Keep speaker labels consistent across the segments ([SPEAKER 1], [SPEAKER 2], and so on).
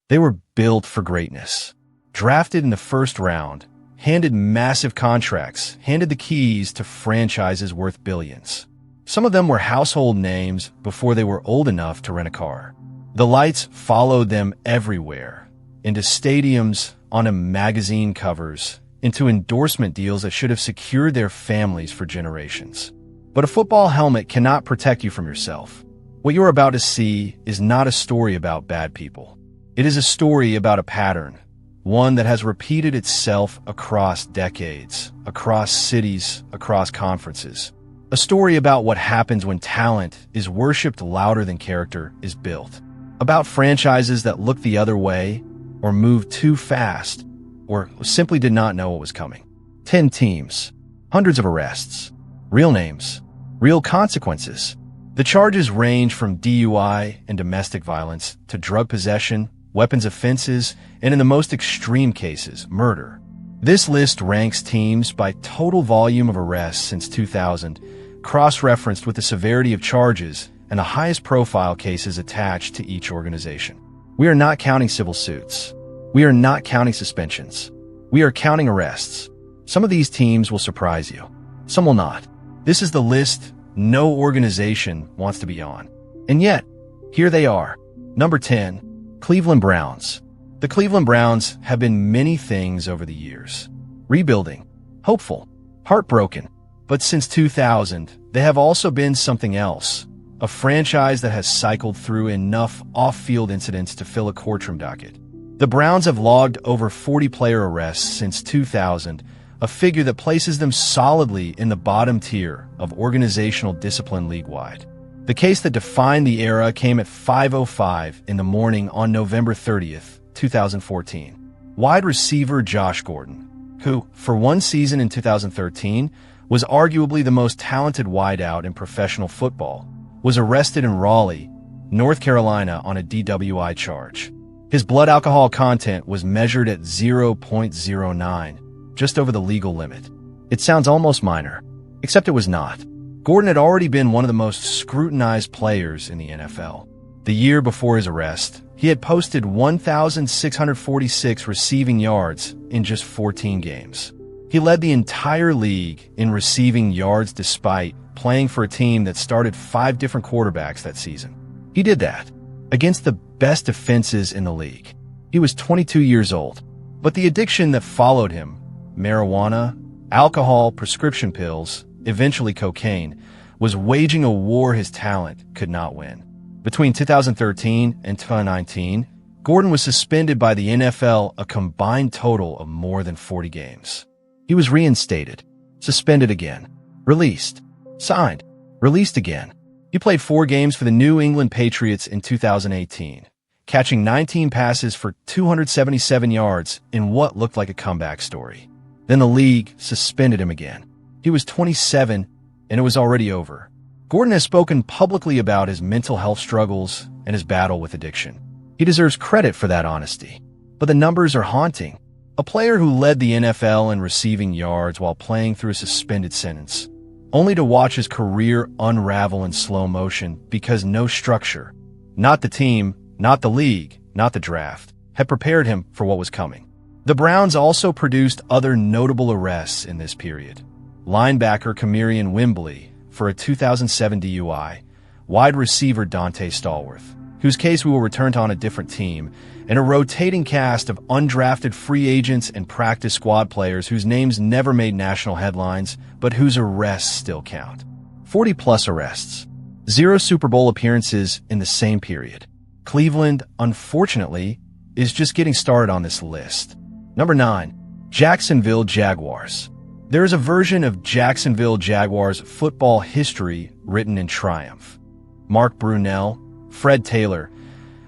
[SPEAKER 1] They were built for greatness. Drafted in the first round, handed massive contracts, handed the keys to franchises worth billions. Some of them were household names before they were old enough to rent a car. The lights followed them everywhere, into stadiums, onto magazine covers, into endorsement deals that should have secured their families for generations. But a football helmet cannot protect you from yourself. What you're about to see is not a story about bad people. It is a story about a pattern, one that has repeated itself across decades, across cities, across conferences. A story about what happens when talent is worshipped louder than character is built. About franchises that looked the other way, or moved too fast, or simply did not know what was coming. 10 teams, hundreds of arrests, real names, real consequences. The charges range from DUI and domestic violence to drug possession, weapons offenses, and in the most extreme cases, murder. This list ranks teams by total volume of arrests since 2000, cross-referenced with the severity of charges and the highest profile cases attached to each organization. We are not counting civil suits. We are not counting suspensions. We are counting arrests. Some of these teams will surprise you. Some will not. This is the list no organization wants to be on. And yet, here they are. Number 10, Cleveland Browns. The Cleveland Browns have been many things over the years. Rebuilding, hopeful, heartbroken. But since 2000, they have also been something else. A franchise that has cycled through enough off-field incidents to fill a courtroom docket. The Browns have logged over 40 player arrests since 2000, a figure that places them solidly in the bottom tier of organizational discipline league-wide. The case that defined the era came at 5:05 in the morning on November 30th, 2014. Wide receiver Josh Gordon, who, for one season in 2013, was arguably the most talented wideout in professional football, was arrested in Raleigh, North Carolina on a DWI charge. His blood alcohol content was measured at 0.09, just over the legal limit. It sounds almost minor, except it was not. Gordon had already been one of the most scrutinized players in the NFL. The year before his arrest, he had posted 1,646 receiving yards in just 14 games. He led the entire league in receiving yards despite playing for a team that started 5 different quarterbacks that season. He did that against the best defenses in the league. He was 22 years old, but the addiction that followed him, marijuana, alcohol, prescription pills, eventually cocaine, was waging a war his talent could not win. Between 2013 and 2019, Gordon was suspended by the NFL a combined total of more than 40 games. He was reinstated, suspended again, released, signed, released again. He played 4 games for the New England Patriots in 2018, catching 19 passes for 277 yards in what looked like a comeback story. Then the league suspended him again. He was 27, and it was already over. Gordon has spoken publicly about his mental health struggles and his battle with addiction. He deserves credit for that honesty. But the numbers are haunting. A player who led the NFL in receiving yards while playing through a suspended sentence, only to watch his career unravel in slow motion because no structure, not the team, not the league, not the draft, had prepared him for what was coming. The Browns also produced other notable arrests in this period. Linebacker Kamarion Wimbley for a 2007 DUI, wide receiver Dante Stallworth, whose case we will return to on a different team, and a rotating cast of undrafted free agents and practice squad players whose names never made national headlines, but whose arrests still count. 40-plus arrests. 0 Super Bowl appearances in the same period. Cleveland, unfortunately, is just getting started on this list. Number 9. Jacksonville Jaguars. There is a version of Jacksonville Jaguars football history written in triumph. Mark Brunell, Fred Taylor,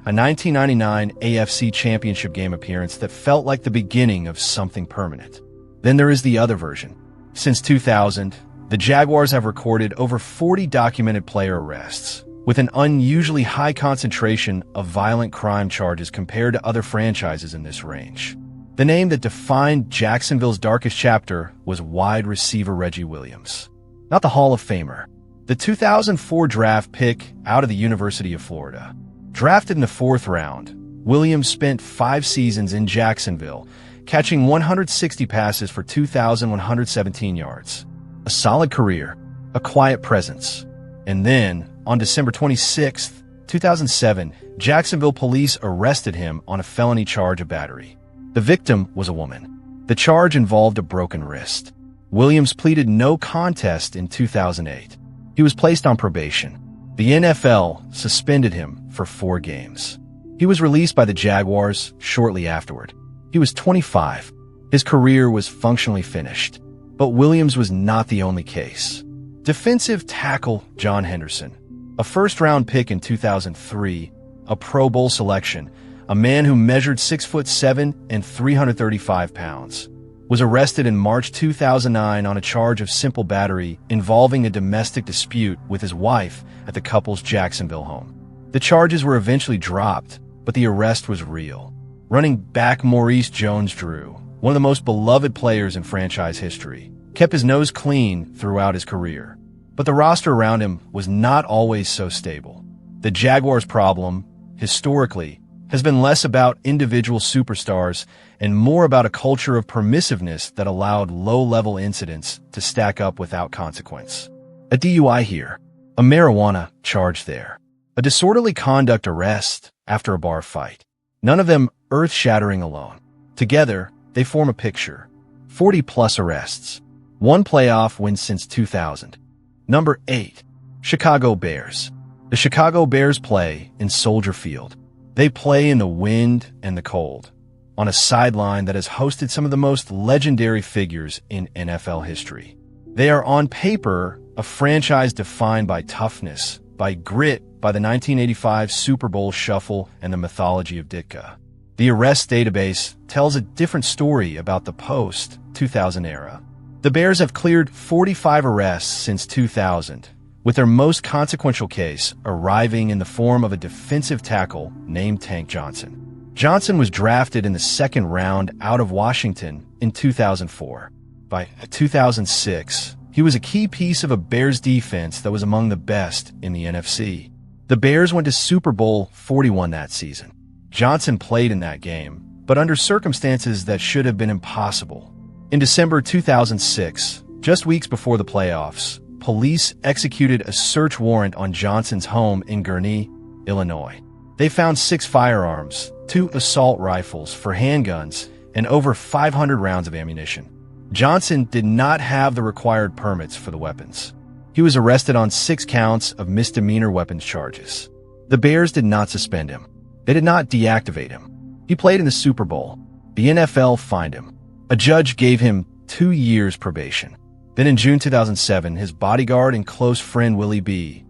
[SPEAKER 1] a 1999 AFC Championship game appearance that felt like the beginning of something permanent. Then there is the other version. Since 2000, the Jaguars have recorded over 40 documented player arrests, with an unusually high concentration of violent crime charges compared to other franchises in this range. The name that defined Jacksonville's darkest chapter was wide receiver Reggie Williams. Not the Hall of Famer. The 2004 draft pick out of the University of Florida. Drafted in the 4th round, Williams spent 5 seasons in Jacksonville, catching 160 passes for 2,117 yards. A solid career, a quiet presence. And then, on December 26, 2007, Jacksonville police arrested him on a felony charge of battery. The victim was a woman. The charge involved a broken wrist. Williams pleaded no contest in 2008. He was placed on probation. The NFL suspended him for 4 games. He was released by the Jaguars shortly afterward. He was 25. His career was functionally finished. But Williams was not the only case. Defensive tackle John Henderson, a first-round pick in 2003, a Pro Bowl selection, a man who measured 6'7" and 335 pounds, was arrested in March 2009 on a charge of simple battery involving a domestic dispute with his wife at the couple's Jacksonville home. The charges were eventually dropped, but the arrest was real. Running back Maurice Jones-Drew, one of the most beloved players in franchise history, kept his nose clean throughout his career. But the roster around him was not always so stable. The Jaguars' problem, historically, has been less about individual superstars and more about a culture of permissiveness that allowed low-level incidents to stack up without consequence. A DUI here, a marijuana charge there, a disorderly conduct arrest after a bar fight. None of them earth-shattering alone. Together, they form a picture. 40-plus arrests. 1 playoff win since 2000. Number 8. Chicago Bears. The Chicago Bears play in Soldier Field. They play in the wind and the cold, on a sideline that has hosted some of the most legendary figures in NFL history. They are on paper a franchise defined by toughness, by grit, by the 1985 Super Bowl shuffle and the mythology of Ditka. The arrest database tells a different story about the post-2000 era. The Bears have cleared 45 arrests since 2000, with their most consequential case arriving in the form of a defensive tackle named Tank Johnson. Johnson was drafted in the 2nd round out of Washington in 2004. By 2006, he was a key piece of a Bears defense that was among the best in the NFC. The Bears went to Super Bowl 41 that season. Johnson played in that game, but under circumstances that should have been impossible. In December 2006, just weeks before the playoffs, police executed a search warrant on Johnson's home in Gurnee, Illinois. They found 6 firearms, 2 assault rifles for handguns, and over 500 rounds of ammunition. Johnson did not have the required permits for the weapons. He was arrested on 6 counts of misdemeanor weapons charges. The Bears did not suspend him. They did not deactivate him. He played in the Super Bowl. The NFL fined him. A judge gave him 2 years probation. Then in June 2007, his bodyguard and close friend Willie B.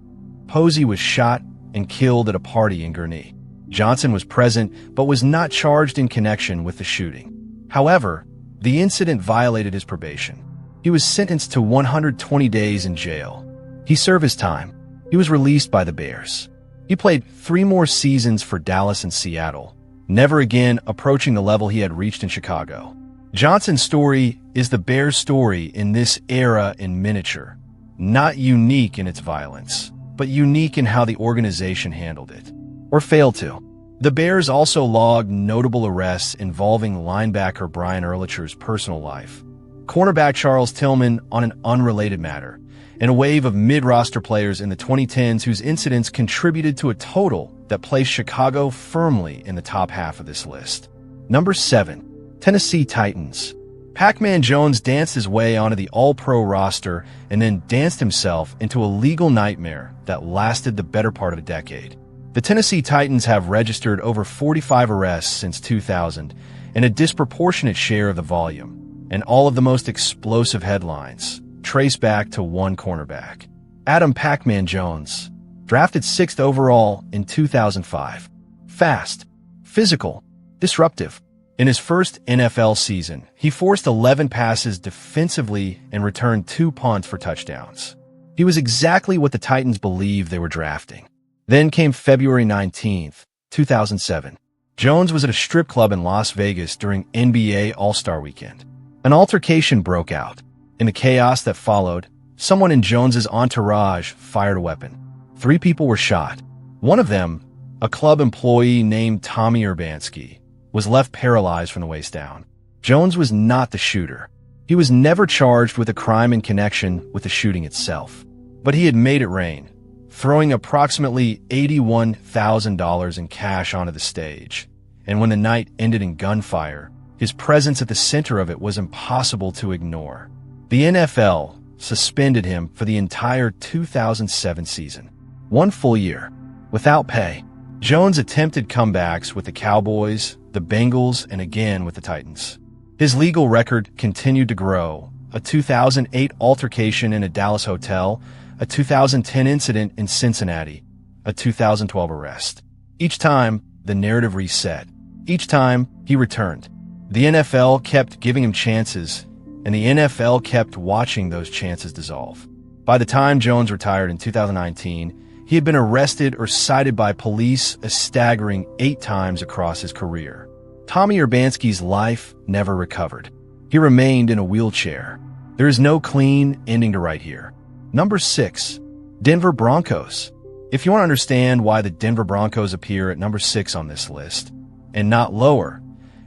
[SPEAKER 1] Posey was shot and killed at a party in Gurnee. Johnson was present but was not charged in connection with the shooting. However, the incident violated his probation. He was sentenced to 120 days in jail. He served his time. He was released by the Bears. He played 3 more seasons for Dallas and Seattle, never again approaching the level he had reached in Chicago. Johnson's story is the Bears' story in this era in miniature, not unique in its violence, but unique in how the organization handled it, or failed to. The Bears also logged notable arrests involving linebacker Brian Urlacher's personal life, cornerback Charles Tillman on an unrelated matter, and a wave of mid-roster players in the 2010s whose incidents contributed to a total that placed Chicago firmly in the top half of this list. Number 7. Tennessee Titans. Pac-Man Jones danced his way onto the All-Pro roster and then danced himself into a legal nightmare that lasted the better part of a decade. The Tennessee Titans have registered over 45 arrests since 2000 and a disproportionate share of the volume, and all of the most explosive headlines trace back to one cornerback, Adam Pac-Man Jones, drafted 6th overall in 2005. Fast, physical, disruptive. In his first NFL season, he forced 11 passes defensively and returned 2 punts for touchdowns. He was exactly what the Titans believed they were drafting. Then came February 19, 2007. Jones was at a strip club in Las Vegas during NBA All-Star Weekend. An altercation broke out. In the chaos that followed, someone in Jones's entourage fired a weapon. 3 people were shot. One of them, a club employee named Tommy Urbanski, was left paralyzed from the waist down. Jones was not the shooter. He was never charged with a crime in connection with the shooting itself. But he had made it rain, throwing approximately $81,000 in cash onto the stage. And when the night ended in gunfire, his presence at the center of it was impossible to ignore. The NFL suspended him for the entire 2007 season. 1 full year, without pay. Jones attempted comebacks with the Cowboys, the Bengals, and again with the Titans. His legal record continued to grow. A 2008 altercation in a Dallas hotel, a 2010 incident in Cincinnati, a 2012 arrest. Each time, the narrative reset. Each time, he returned. The NFL kept giving him chances, and the NFL kept watching those chances dissolve. By the time Jones retired in 2019, he had been arrested or cited by police a staggering 8 times across his career. Tommy Urbanski's life never recovered. He remained in a wheelchair. There is no clean ending to write here. Number 6, Denver Broncos. If you want to understand why the Denver Broncos appear at number 6 on this list, and not lower,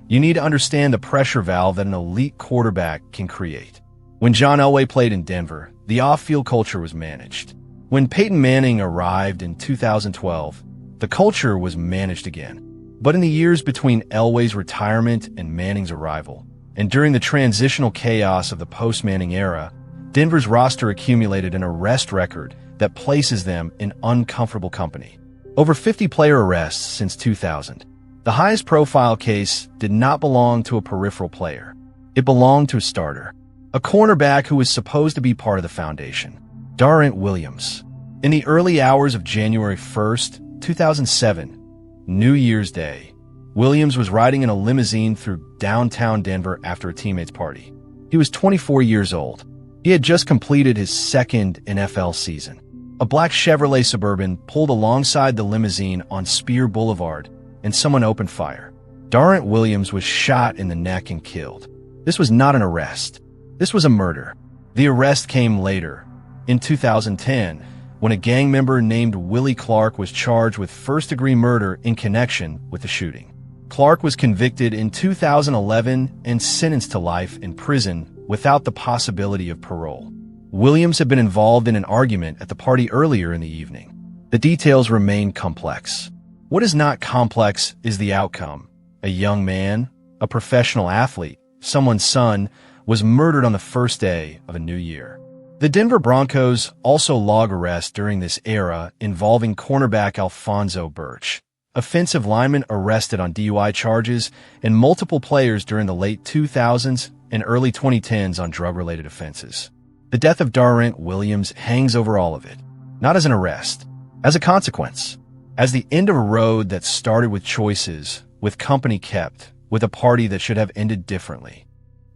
[SPEAKER 1] you need to understand the pressure valve that an elite quarterback can create. When John Elway played in Denver, the off-field culture was managed. When Peyton Manning arrived in 2012, the culture was managed again. But in the years between Elway's retirement and Manning's arrival, and during the transitional chaos of the post-Manning era, Denver's roster accumulated an arrest record that places them in uncomfortable company. Over 50 player arrests since 2000. The highest profile case did not belong to a peripheral player. It belonged to a starter, a cornerback who was supposed to be part of the foundation. Darrent Williams. In the early hours of January 1st, 2007, New Year's Day, Williams was riding in a limousine through downtown Denver after a teammate's party. He was 24 years old. He had just completed his second NFL season. A black Chevrolet Suburban pulled alongside the limousine on Spear Boulevard, and someone opened fire. Darrent Williams was shot in the neck and killed. This was not an arrest. This was a murder. The arrest came later, in 2010, when a gang member named Willie Clark was charged with first-degree murder in connection with the shooting. Clark was convicted in 2011 and sentenced to life in prison without the possibility of parole. Williams had been involved in an argument at the party earlier in the evening. The details remain complex. What is not complex is the outcome. A young man, a professional athlete, someone's son, was murdered on the first day of a new year. The Denver Broncos also log arrests during this era involving cornerback Alfonso Birch, offensive lineman arrested on DUI charges, and multiple players during the late 2000s and early 2010s on drug-related offenses. The death of Darrent Williams hangs over all of it, not as an arrest, as a consequence, as the end of a road that started with choices, with company kept, with a party that should have ended differently.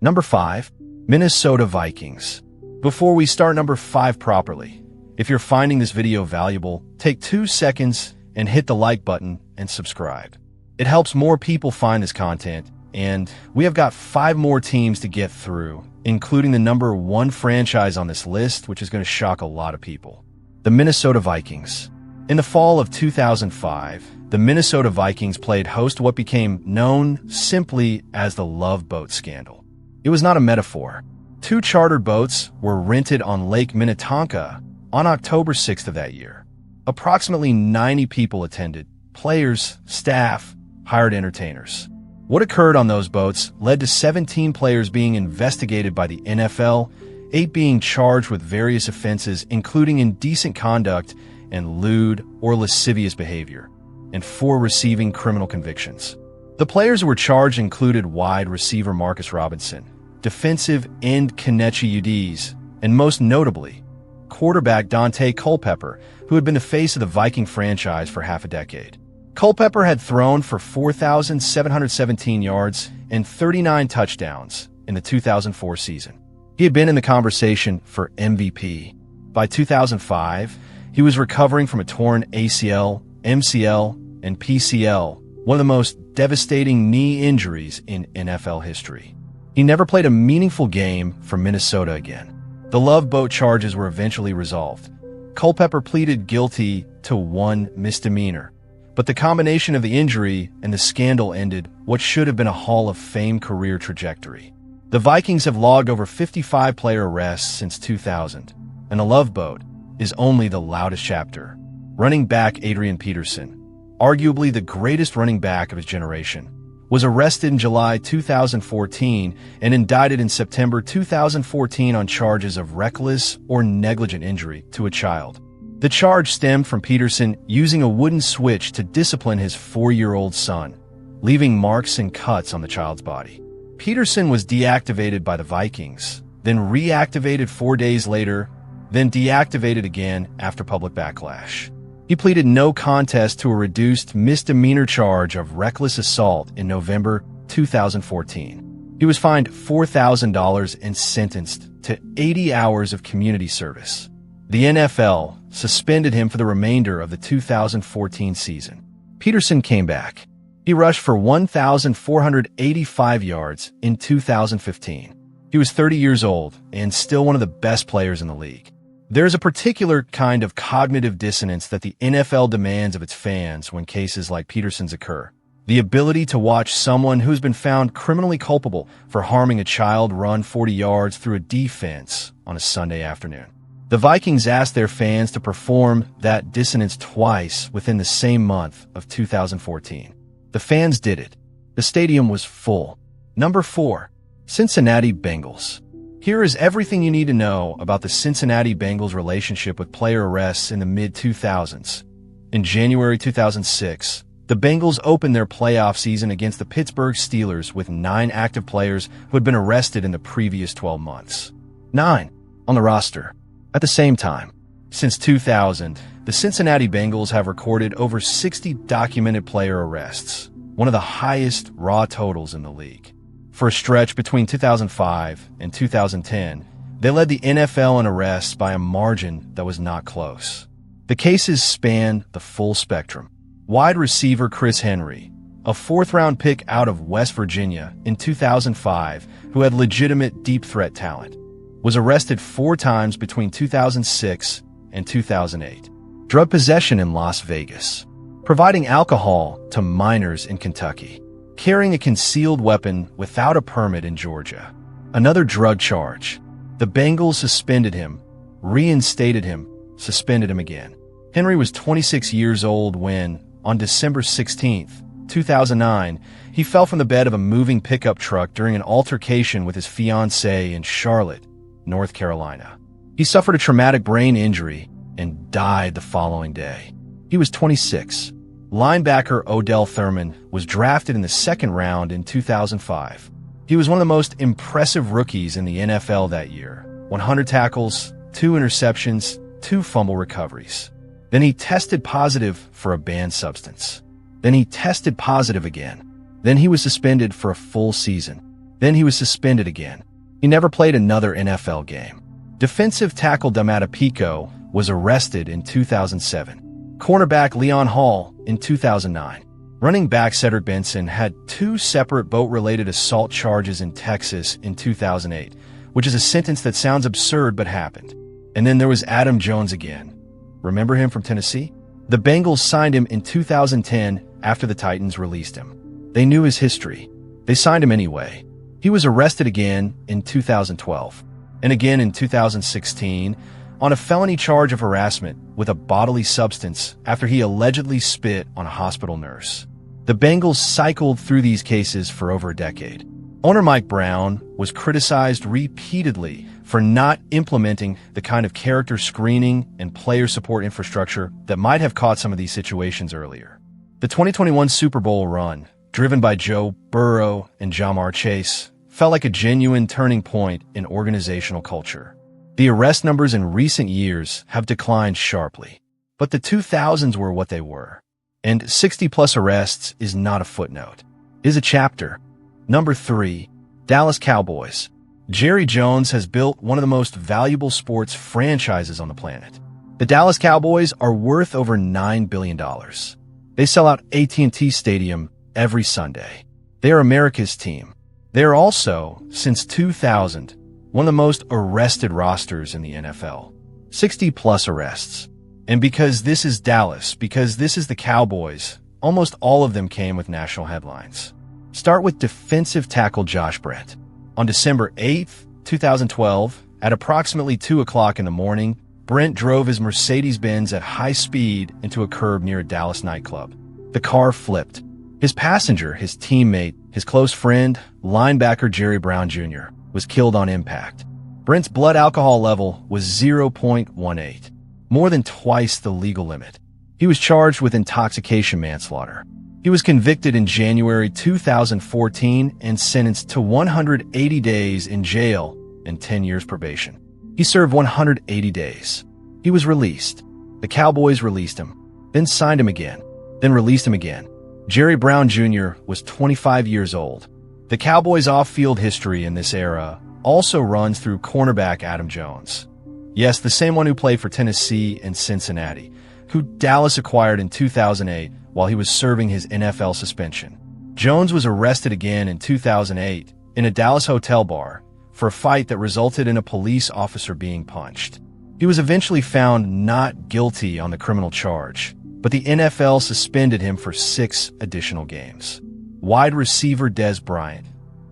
[SPEAKER 1] Number 5, Minnesota Vikings. Before we start number 5 properly, if you're finding this video valuable, take 2 seconds and hit the like button and subscribe. It helps more people find this content, and we have got 5 more teams to get through, including the number 1 franchise on this list, which is going to shock a lot of people. The Minnesota Vikings. In the fall of 2005, the Minnesota Vikings played host to what became known simply as the Love Boat Scandal. It was not a metaphor. 2 chartered boats were rented on Lake Minnetonka on October 6th of that year. Approximately 90 people attended, players, staff, hired entertainers. What occurred on those boats led to 17 players being investigated by the NFL, 8 being charged with various offenses including indecent conduct and lewd or lascivious behavior, and 4 receiving criminal convictions. The players who were charged included wide receiver Marcus Robinson, defensive end Kenichi Udeze, and most notably, quarterback Dante Culpepper, who had been the face of the Viking franchise for half a decade. Culpepper had thrown for 4,717 yards and 39 touchdowns in the 2004 season. He had been in the conversation for MVP. By 2005, he was recovering from a torn ACL, MCL, and PCL, one of the most devastating knee injuries in NFL history. He never played a meaningful game for Minnesota again. The Love Boat charges were eventually resolved. Culpepper pleaded guilty to 1 misdemeanor, But the combination of the injury and the scandal ended what should have been a Hall of Fame career trajectory. The Vikings have logged over 55 player arrests since 2000, and the Love Boat is only the loudest chapter. Running back Adrian Peterson, arguably the greatest running back of his generation, was arrested in July 2014 and indicted in September 2014 on charges of reckless or negligent injury to a child. The charge stemmed from Peterson using a wooden switch to discipline his 4-year-old son, leaving marks and cuts on the child's body. Peterson was deactivated by the Vikings, then reactivated 4 days later, then deactivated again after public backlash. He pleaded no contest to a reduced misdemeanor charge of reckless assault in November 2014. He was fined $4,000 and sentenced to 80 hours of community service. The NFL suspended him for the remainder of the 2014 season. Peterson came back. He rushed for 1,485 yards in 2015. He was 30 years old and still one of the best players in the league. There is a particular kind of cognitive dissonance that the NFL demands of its fans when cases like Peterson's occur. The ability to watch someone who's been found criminally culpable for harming a child run 40 yards through a defense on a Sunday afternoon. The Vikings asked their fans to perform that dissonance twice within the same month of 2014. The fans did it. The stadium was full. Number 4. Cincinnati Bengals. Here is everything you need to know about the Cincinnati Bengals' relationship with player arrests in the mid-2000s. In January 2006, the Bengals opened their playoff season against the Pittsburgh Steelers with 9 active players who had been arrested in the previous 12 months. 9 on the roster. At the same time, since 2000, the Cincinnati Bengals have recorded over 60 documented player arrests, one of the highest raw totals in the league. For a stretch between 2005 and 2010, they led the NFL in arrests by a margin that was not close. The cases span the full spectrum. Wide receiver Chris Henry, a 4th-round pick out of West Virginia in 2005 who had legitimate deep threat talent, was arrested 4 times between 2006 and 2008. Drug possession in Las Vegas, providing alcohol to minors in Kentucky, carrying a concealed weapon without a permit in Georgia. Another drug charge. The Bengals suspended him, reinstated him, suspended him again. Henry was 26 years old when, on December 16, 2009, he fell from the bed of a moving pickup truck during an altercation with his fiancée in Charlotte, North Carolina. He suffered a traumatic brain injury and died the following day. He was 26. Linebacker Odell Thurman was drafted in the 2nd round in 2005. He was one of the most impressive rookies in the NFL that year. 100 tackles, 2 interceptions, 2 fumble recoveries. Then he tested positive for a banned substance. Then he tested positive again. Then he was suspended for a full season. Then he was suspended again. He never played another NFL game. Defensive tackle Damata Pico was arrested in 2007. Cornerback Leon Hall in 2009. Running back Cedric Benson had 2 separate boat-related assault charges in Texas in 2008, which is a sentence that sounds absurd but happened. And then there was Adam Jones again. Remember him from Tennessee? The Bengals signed him in 2010 after the Titans released him. They knew his history. They signed him anyway. He was arrested again in 2012, and again in 2016, on a felony charge of harassment with a bodily substance after he allegedly spit on a hospital nurse. The Bengals cycled through these cases for over a decade. Owner Mike Brown was criticized repeatedly for not implementing the kind of character screening and player support infrastructure that might have caught some of these situations earlier. The 2021 Super Bowl run, driven by Joe Burrow and Ja'Marr Chase, felt like a genuine turning point in organizational culture. The arrest numbers in recent years have declined sharply, but the 2000s were what they were. And 60-plus arrests is not a footnote. It is a chapter. Number 3. Dallas Cowboys. Jerry Jones has built one of the most valuable sports franchises on the planet. The Dallas Cowboys are worth over $9 billion. They sell out AT&T Stadium every Sunday. They are America's team. They are also, since 2000, one of the most arrested rosters in the NFL. 60-plus arrests. And because this is Dallas, because this is the Cowboys, almost all of them came with national headlines. Start with defensive tackle Josh Brett. On December 8, 2012, at approximately 2 o'clock in the morning, Brent drove his Mercedes-Benz at high speed into a curb near a Dallas nightclub. The car flipped. His passenger, his teammate, his close friend, linebacker Jerry Brown Jr., was killed on impact. Brent's blood alcohol level was 0.18, more than twice the legal limit. He was charged with intoxication manslaughter. He was convicted in January 2014 and sentenced to 180 days in jail and 10 years probation. He served 180 days. He was released. The Cowboys released him, then signed him again, then released him again. Jerry Brown Jr. was 25 years old. The Cowboys' off-field history in this era also runs through cornerback Adam Jones. Yes, the same one who played for Tennessee and Cincinnati, who Dallas acquired in 2008 while he was serving his NFL suspension. Jones was arrested again in 2008 in a Dallas hotel bar for a fight that resulted in a police officer being punched. He was eventually found not guilty on the criminal charge, but the NFL suspended him for 6 additional games. Wide receiver Dez Bryant,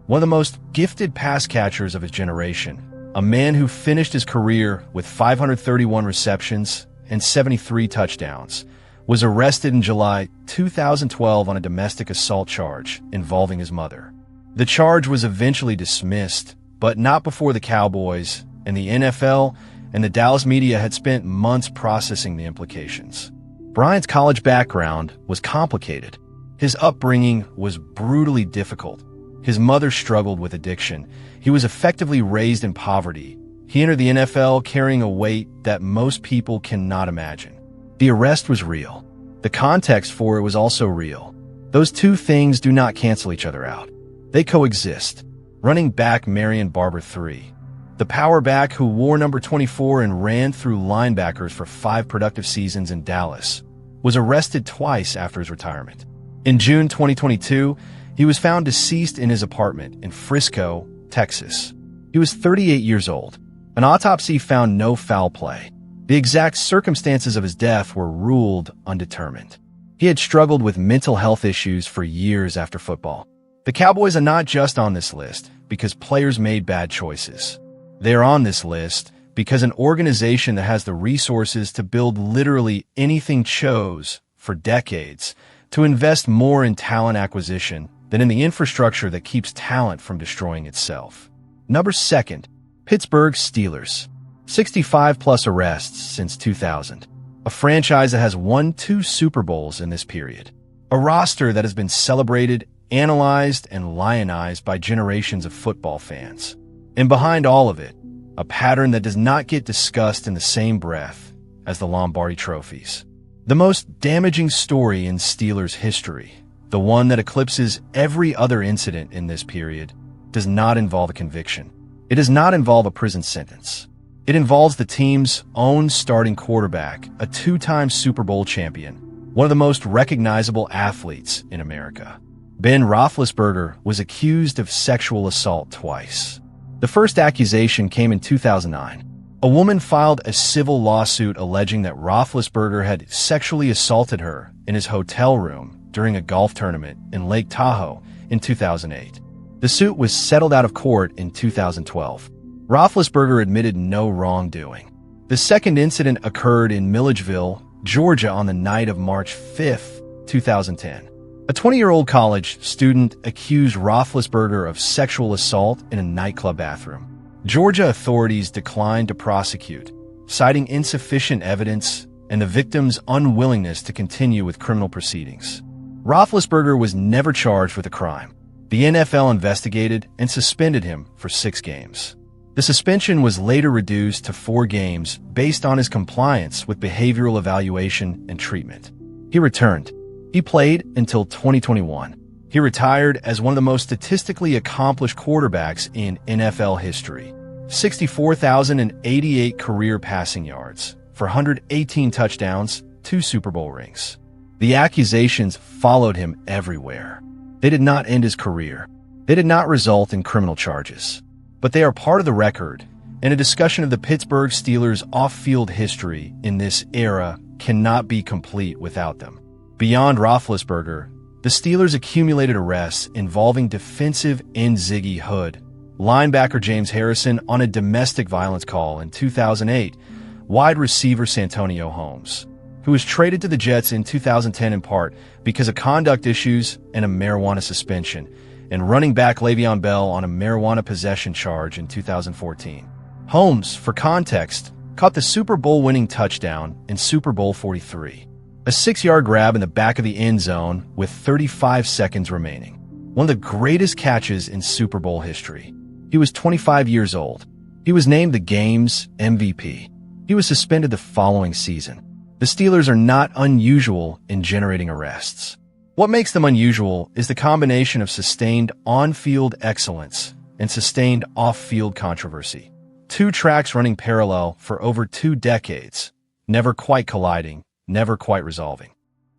[SPEAKER 1] one of the most gifted pass catchers of his generation, a man who finished his career with 531 receptions and 73 touchdowns, was arrested in July 2012 on a domestic assault charge involving his mother. The charge was eventually dismissed, but not before the Cowboys and the NFL and the Dallas media had spent months processing the implications. Bryant's college background was complicated. His upbringing was brutally difficult. His mother struggled with addiction. He was effectively raised in poverty. He entered the NFL carrying a weight that most people cannot imagine. The arrest was real. The context for it was also real. Those two things do not cancel each other out. They coexist. Running back Marion Barber III, the power back who wore number 24 and ran through linebackers for 5 productive seasons in Dallas, was arrested twice after his retirement. In June 2022, he was found deceased in his apartment in Frisco, Texas. He was 38 years old. An autopsy found no foul play. The exact circumstances of his death were ruled undetermined. He had struggled with mental health issues for years after football. The Cowboys are not just on this list because players made bad choices. They are on this list because an organization that has the resources to build literally anything chose, for decades, to invest more in talent acquisition than in the infrastructure that keeps talent from destroying itself. Number 2, Pittsburgh Steelers. 65-plus arrests since 2000. A franchise that has won 2 Super Bowls in this period. A roster that has been celebrated, analyzed, and lionized by generations of football fans. And behind all of it, a pattern that does not get discussed in the same breath as the Lombardi trophies. The most damaging story in Steelers history, the one that eclipses every other incident in this period, does not involve a conviction. It does not involve a prison sentence. It involves the team's own starting quarterback, a 2-time Super Bowl champion, one of the most recognizable athletes in America. Ben Roethlisberger was accused of sexual assault twice. The first accusation came in 2009. A woman filed a civil lawsuit alleging that Roethlisberger had sexually assaulted her in his hotel room during a golf tournament in Lake Tahoe in 2008. The suit was settled out of court in 2012. Roethlisberger admitted no wrongdoing. The second incident occurred in Milledgeville, Georgia on the night of March 5, 2010. A 20-year-old college student accused Roethlisberger of sexual assault in a nightclub bathroom. Georgia authorities declined to prosecute, citing insufficient evidence and the victim's unwillingness to continue with criminal proceedings. Roethlisberger was never charged with a crime. The NFL investigated and suspended him for 6 games. The suspension was later reduced to 4 games based on his compliance with behavioral evaluation and treatment. He returned. He played until 2021. He retired as one of the most statistically accomplished quarterbacks in NFL history. 64,088 career passing yards for 118 touchdowns, 2 Super Bowl rings. The accusations followed him everywhere. They did not end his career. They did not result in criminal charges. But they are part of the record, and a discussion of the Pittsburgh Steelers' off-field history in this era cannot be complete without them. Beyond Roethlisberger, the Steelers accumulated arrests involving defensive end Ziggy Hood, linebacker James Harrison on a domestic violence call in 2008, wide receiver Santonio Holmes, who was traded to the Jets in 2010 in part because of conduct issues and a marijuana suspension, and running back Le'Veon Bell on a marijuana possession charge in 2014. Holmes, for context, caught the Super Bowl-winning touchdown in Super Bowl 43, a 6-yard grab in the back of the end zone with 35 seconds remaining. One of the greatest catches in Super Bowl history. He was 25 years old. He was named the game's MVP. He was suspended the following season. The Steelers are not unusual in generating arrests. What makes them unusual is the combination of sustained on-field excellence and sustained off-field controversy. Two tracks running parallel for over 2 decades, never quite colliding, never quite resolving.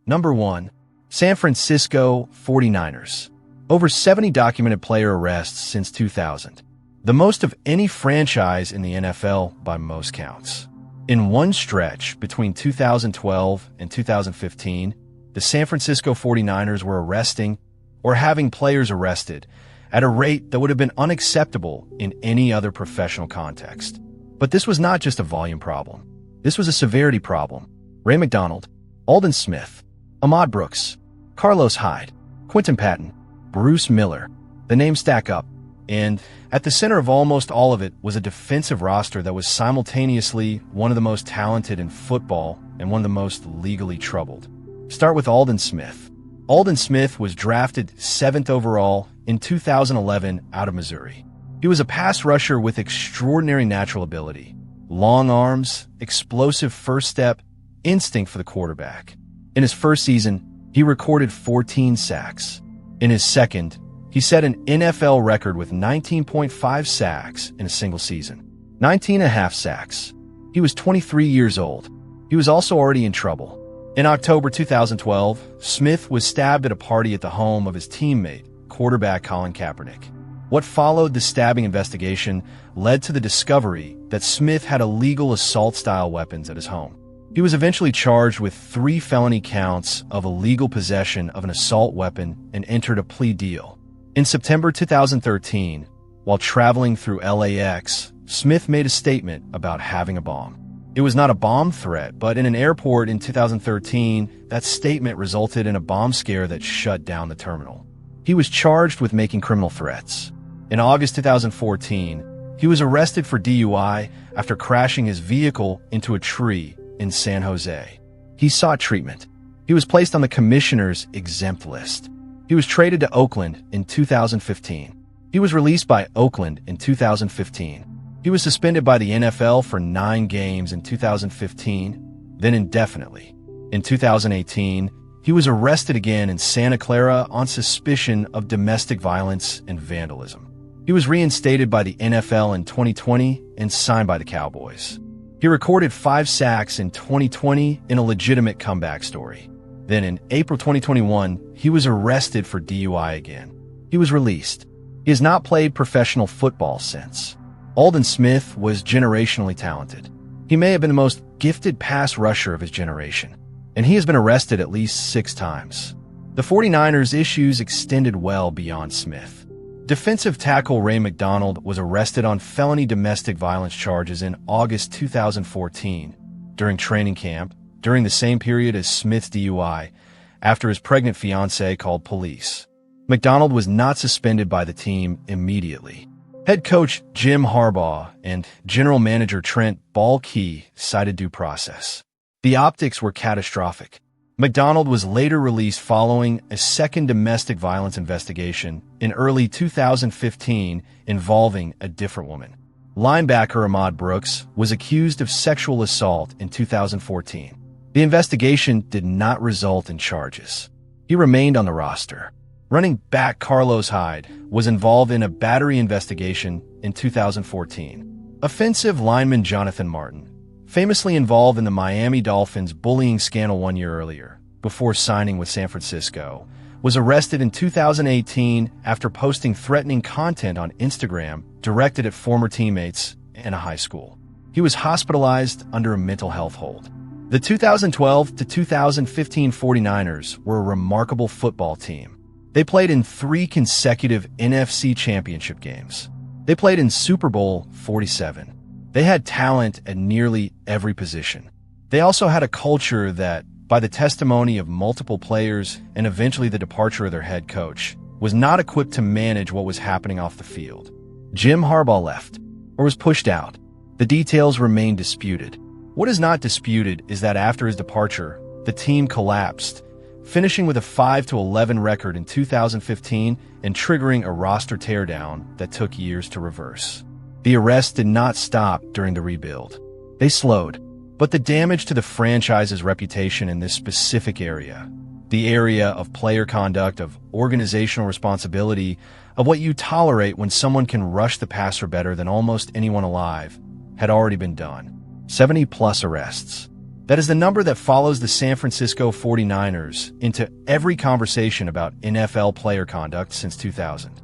[SPEAKER 1] Number 1. San Francisco 49ers. Over 70 documented player arrests since 2000. The most of any franchise in the NFL by most counts. In one stretch between 2012 and 2015, the San Francisco 49ers were arresting or having players arrested at a rate that would have been unacceptable in any other professional context. But this was not just a volume problem. This was a severity problem. Ray McDonald, Aldon Smith, Ahmad Brooks, Carlos Hyde, Quentin Patton, Bruce Miller. The names stack up. And at the center of almost all of it was a defensive roster that was simultaneously one of the most talented in football and one of the most legally troubled. Start with Aldon Smith. Aldon Smith was drafted 7th overall in 2011 out of Missouri. He was a pass rusher with extraordinary natural ability, long arms, explosive first step, instinct for the quarterback. In his first season, he recorded 14 sacks. In his second, he set an NFL record with 19.5 sacks in a single season. 19.5 sacks. He was 23 years old. He was also already in trouble. In October 2012, Smith was stabbed at a party at the home of his teammate, quarterback Colin Kaepernick. What followed the stabbing investigation led to the discovery that Smith had illegal assault-style weapons at his home. He was eventually charged with 3 felony counts of illegal possession of an assault weapon and entered a plea deal. In September 2013, while traveling through LAX, Smith made a statement about having a bomb. It was not a bomb threat, but in an airport in 2013, that statement resulted in a bomb scare that shut down the terminal. He was charged with making criminal threats. In August 2014, he was arrested for DUI after crashing his vehicle into a tree in San Jose. He sought treatment. He was placed on the commissioner's exempt list. He was traded to Oakland in 2015. He was released by Oakland in 2015. He was suspended by the NFL for 9 games in 2015, then indefinitely. In 2018, he was arrested again in Santa Clara on suspicion of domestic violence and vandalism. He was reinstated by the NFL in 2020 and signed by the Cowboys. He recorded 5 sacks in 2020 in a legitimate comeback story. Then in April 2021, he was arrested for DUI again. He was released. He has not played professional football since. Aldon Smith was generationally talented. He may have been the most gifted pass rusher of his generation, and he has been arrested at least 6 times. The 49ers' issues extended well beyond Smith. Defensive tackle Ray McDonald was arrested on felony domestic violence charges in August 2014 during training camp, during the same period as Smith's DUI, after his pregnant fiancée called police. McDonald was not suspended by the team immediately. Head coach Jim Harbaugh and general manager Trent Baalke cited due process. The optics were catastrophic. McDonald was later released following a second domestic violence investigation in early 2015 involving a different woman. Linebacker Ahmad Brooks was accused of sexual assault in 2014. The investigation did not result in charges. He remained on the roster. Running back Carlos Hyde was involved in a battery investigation in 2014. Offensive lineman Jonathan Martin, famously involved in the Miami Dolphins bullying scandal 1 year earlier, before signing with San Francisco, was arrested in 2018 after posting threatening content on Instagram directed at former teammates in a high school. He was hospitalized under a mental health hold. The 2012 to 2015 49ers were a remarkable football team. They played in 3 consecutive NFC championship games. They played in Super Bowl 47. They had talent at nearly every position. They also had a culture that, by the testimony of multiple players and eventually the departure of their head coach, was not equipped to manage what was happening off the field. Jim Harbaugh left, or was pushed out. The details remain disputed. What is not disputed is that after his departure, the team collapsed, finishing with a 5-11 record in 2015 and triggering a roster teardown that took years to reverse. The arrests did not stop during the rebuild. They slowed, but the damage to the franchise's reputation in this specific area, the area of player conduct, of organizational responsibility, of what you tolerate when someone can rush the passer better than almost anyone alive, had already been done. 70-plus arrests. That is the number that follows the San Francisco 49ers into every conversation about NFL player conduct since 2000.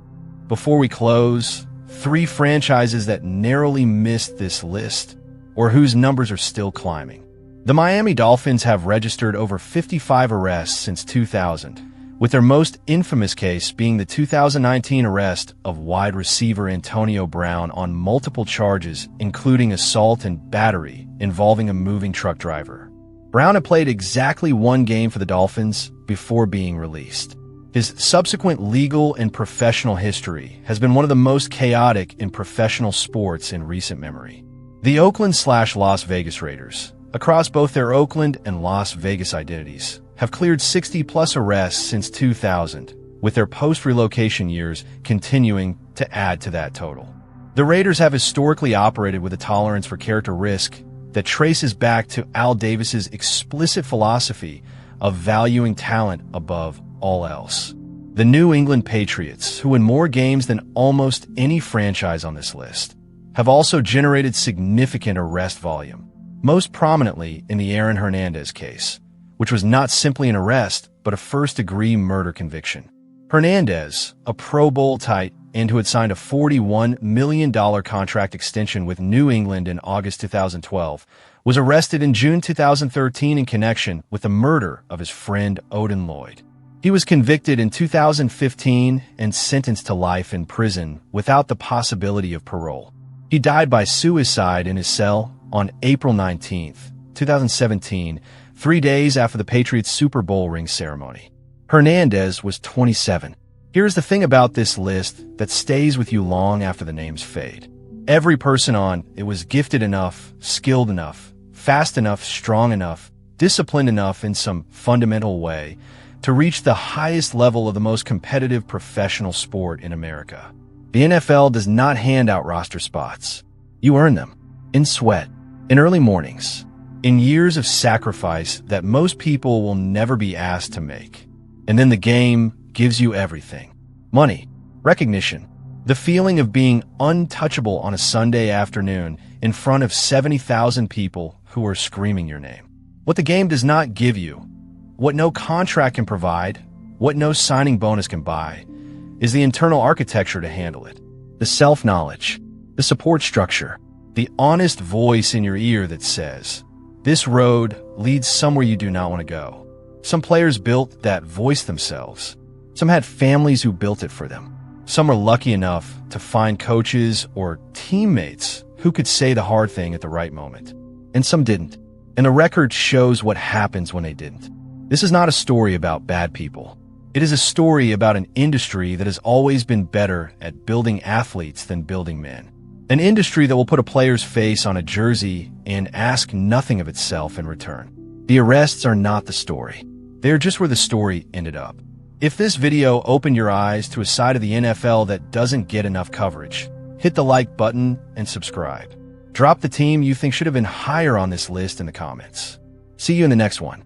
[SPEAKER 1] Before we close, 3 franchises that narrowly missed this list, or whose numbers are still climbing. The Miami Dolphins have registered over 55 arrests since 2000, with their most infamous case being the 2019 arrest of wide receiver Antonio Brown on multiple charges, including assault and battery, involving a moving truck driver. Brown had played exactly 1 game for the Dolphins before being released. His subsequent legal and professional history has been one of the most chaotic in professional sports in recent memory. The Oakland/Las Vegas Raiders, across both their Oakland and Las Vegas identities, have cleared 60-plus arrests since 2000, with their post-relocation years continuing to add to that total. The Raiders have historically operated with a tolerance for character risk that traces back to Al Davis's explicit philosophy of valuing talent above all else. The New England Patriots, who win more games than almost any franchise on this list, have also generated significant arrest volume, most prominently in the Aaron Hernandez case, which was not simply an arrest, but a first-degree murder conviction. Hernandez, a Pro Bowl tight end who had signed a $41 million contract extension with New England in August 2012, was arrested in June 2013 in connection with the murder of his friend Odin Lloyd. He was convicted in 2015 and sentenced to life in prison without the possibility of parole. He died by suicide in his cell on April 19, 2017, 3 days after the Patriots' Super Bowl ring ceremony. Hernandez was 27. Here's the thing about this list that stays with you long after the names fade. Every person on it was gifted enough, skilled enough, fast enough, strong enough, disciplined enough in some fundamental way to reach the highest level of the most competitive professional sport in America. The NFL does not hand out roster spots. You earn them. In sweat, in early mornings, in years of sacrifice that most people will never be asked to make. And then the game gives you everything. Money, recognition, the feeling of being untouchable on a Sunday afternoon in front of 70,000 people who are screaming your name. What the game does not give you, what no contract can provide, what no signing bonus can buy, is the internal architecture to handle it. The self-knowledge, the support structure, the honest voice in your ear that says, this road leads somewhere you do not want to go. Some players built that voice themselves. Some had families who built it for them. Some were lucky enough to find coaches or teammates who could say the hard thing at the right moment. And some didn't. And the record shows what happens when they didn't. This is not a story about bad people. It is a story about an industry that has always been better at building athletes than building men. An industry that will put a player's face on a jersey and ask nothing of itself in return. The arrests are not the story. They are just where the story ended up. If this video opened your eyes to a side of the NFL that doesn't get enough coverage, hit the like button and subscribe. Drop the team you think should have been higher on this list in the comments. See you in the next one.